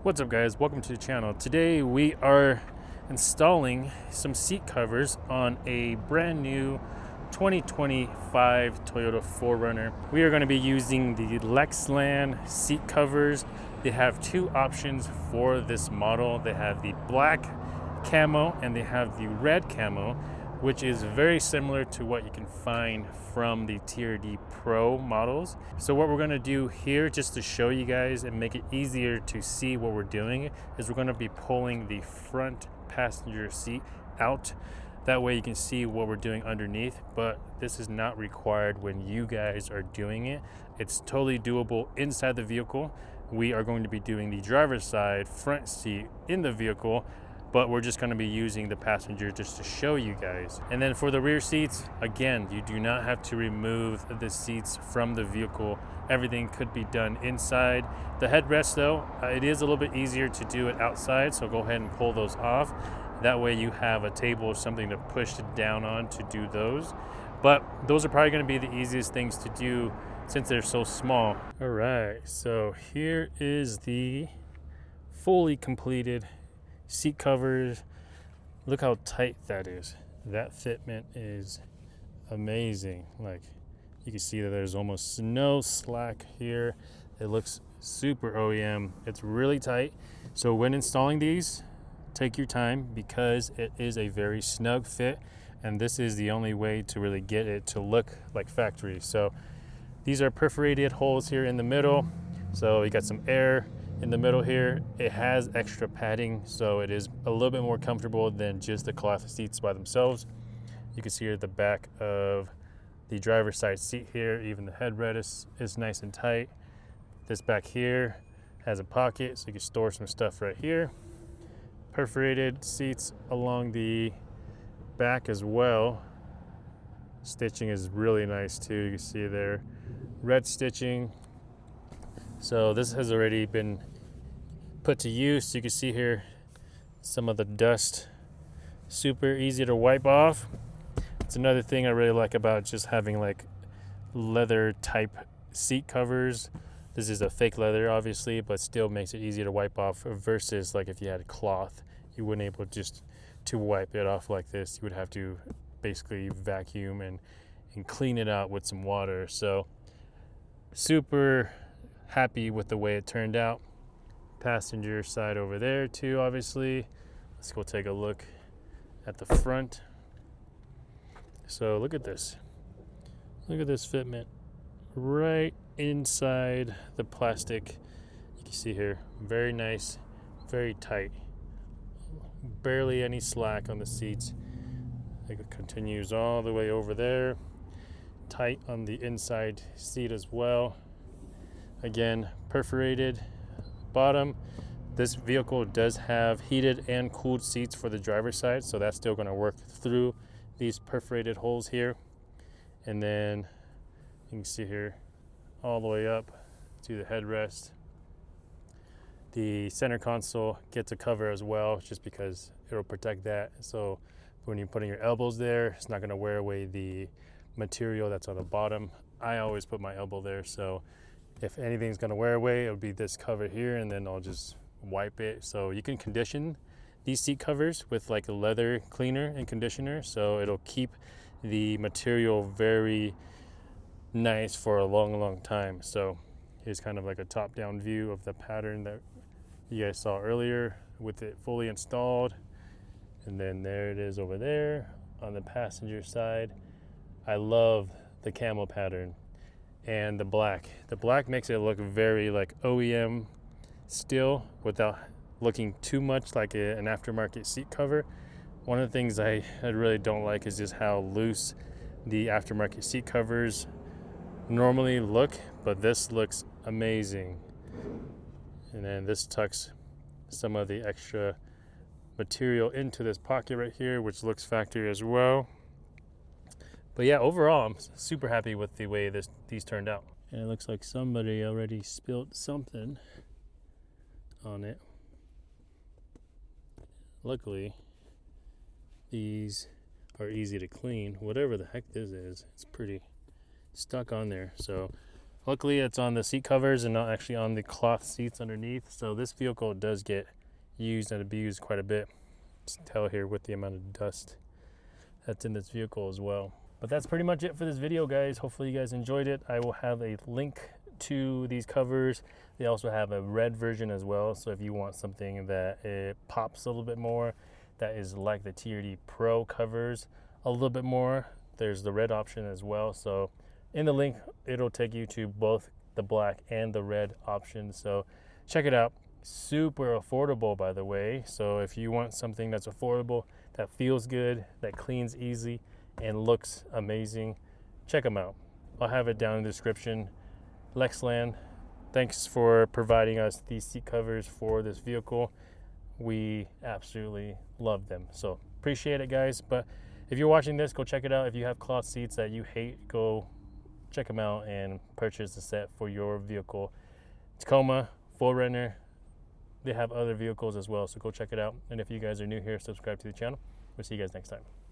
What's up, guys? Welcome to the channel. Today we are installing some seat covers on a brand new 2025 Toyota 4Runner. We are going to be using the Lexland seat covers. They have two options for this model. They have the black camo and they have the red camo, which is very similar to what you can find from the TRD Pro models. So what we're gonna do here, just to show you guys and make it easier to see what we're doing, is we're gonna be pulling the front passenger seat out. That way you can see what we're doing underneath, but this is not required when you guys are doing it. It's totally doable inside the vehicle. We are going to be doing the driver's side front seat in the vehicle, but we're just going to be using the passenger just to show you guys. And then for the rear seats, again, you do not have to remove the seats from the vehicle. Everything could be done inside. The headrest though, it is a little bit easier to do it outside, so go ahead and pull those off. That way you have a table or something to push down on to do those. But those are probably going to be the easiest things to do since they're so small. All right, so here is the fully completed seat covers. Look how tight that is. That fitment is amazing. Like, you can see that there's almost no slack here. It looks super OEM. It's really tight. So when installing these, take your time because it is a very snug fit, and this is the only way to really get it to look like factory. So these are perforated holes here in the middle, so you got some air in the middle here. It has extra padding, so it is a little bit more comfortable than just the cloth seats by themselves. You can see here the back of the driver's side seat here, even the headrest is nice and tight. This back here has a pocket, so you can store some stuff right here. Perforated seats along the back as well. Stitching is really nice too. You can see there, red stitching. So this has already been put to use. You can see here some of the dust, super easy to wipe off. It's another thing I really like about just having like leather type seat covers. This is a fake leather obviously, but still makes it easy to wipe off versus like if you had cloth, you wouldn't able just to wipe it off like this. You would have to basically vacuum and clean it out with some water. So super happy with the way it turned out. Passenger side over there too, obviously. Let's go take a look at the front. So look at this. Look at this fitment right inside the plastic. You can see here, very nice, very tight. Barely any slack on the seats. It continues all the way over there. Tight on the inside seat as well. Again, perforated bottom. This vehicle does have heated and cooled seats for the driver's side, so that's still going to work through these perforated holes here. And then you can see here all the way up to the headrest. The center console gets a cover as well, just because it'll protect that. So when you're putting your elbows there, it's not going to wear away the material that's on the bottom. I always put my elbow there, so if anything's going to wear away, it would be this cover here, and then I'll just wipe it. So you can condition these seat covers with like a leather cleaner and conditioner, so it'll keep the material very nice for a long time. So here's kind of like a top-down view of the pattern that you guys saw earlier with it fully installed. And then there it is over there on the passenger side. I love the camo pattern and the black. The black makes it look very like OEM still without looking too much like an aftermarket seat cover. One of the things I really don't like is just how loose the aftermarket seat covers normally look, but this looks amazing. And then this tucks some of the extra material into this pocket right here, which looks factory as well. But yeah, overall, I'm super happy with the way these turned out. And it looks like somebody already spilled something on it. Luckily, these are easy to clean. Whatever the heck this is, it's pretty stuck on there. So Luckily it's on the seat covers and not actually on the cloth seats underneath, so this vehicle does get used and abused quite a bit. Just tell here with the amount of dust that's in this vehicle as well. But that's pretty much it for this video, guys. Hopefully you guys enjoyed it. I will have a link to these covers. They also have a red version as well, so if you want something that it pops a little bit more, that is like the TRD Pro covers a little bit more, there's the red option as well. So in the link it'll take you to both the black and the red option, so check it out. Super affordable, by the way, so if you want something that's affordable, that feels good, that cleans easy and looks amazing, check them out. I'll have it down in the description. Lexland, thanks for providing us these seat covers for this vehicle. We absolutely love them, so appreciate it, guys. But if you're watching this, go check it out. If you have cloth seats that you hate, go check them out and purchase a set for your vehicle. Tacoma, 4Runner, they have other vehicles as well, so go check it out. And if you guys are new here, subscribe to the channel. We'll see you guys next time.